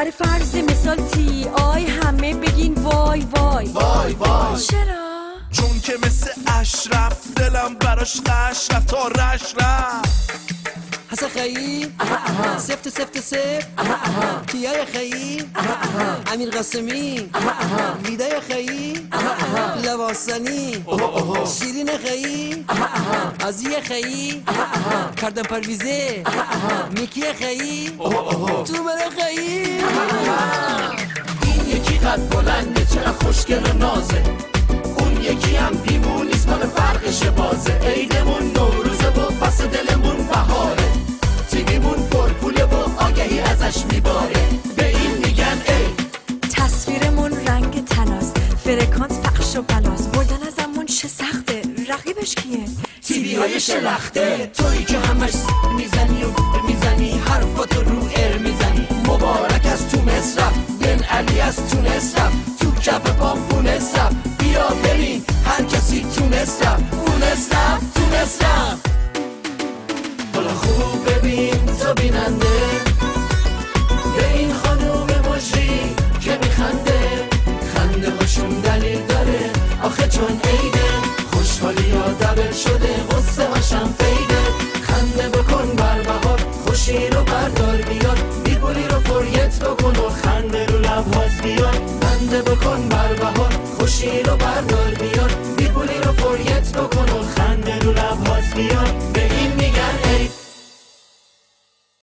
برای فرض مثال تی آی همه بگین وای وای وای وای. چرا؟ چون که مثل اشرف دلم براش قش رفت تا رش رفت. حسن خیی سفت سفت سفت کیای خیی امیر قاسمی ویدای خیی لواسانی شیرین خیی عزیه خیی کردم پرویزه میکی خیی تو بره خیی. این یکی قد بلنده چرا خوشگل و نازه، اون یکی هم دیمونیست مال فرقش بازه. عیدمون نوروزه و پس دلمون بهاره، تیویمون پرپوله و آگهی ازش میباره. به این میگن ای تصویرمون رنگ تناست، فرکانس فحش و بلاست، بردن ازمون چه سخته، رقیبش کیه؟ تیوی های شلخته. تویی که همش میزنی و میزنی حرفاتو رو ار میزنی. مبارک از تو مصرف، بن علی از تونس رفت، تو کف پامپونس رفت. بیا بریم هر کسی تونس رفت، اونس رفت تونس رفت. حالا خوب ببین تو بیننده، به این خانوم مجری که میخنده. خنده هاشون دلیل داره آخه چون عیده، خوشحالی ها دبل شده غصه هاشم فیده. خنده بکن بر بهار خوشی رو بردار بیاد، بیگولی رو فریت بکن و خنده رو لبهات بیاد. خنده بکن بر بهار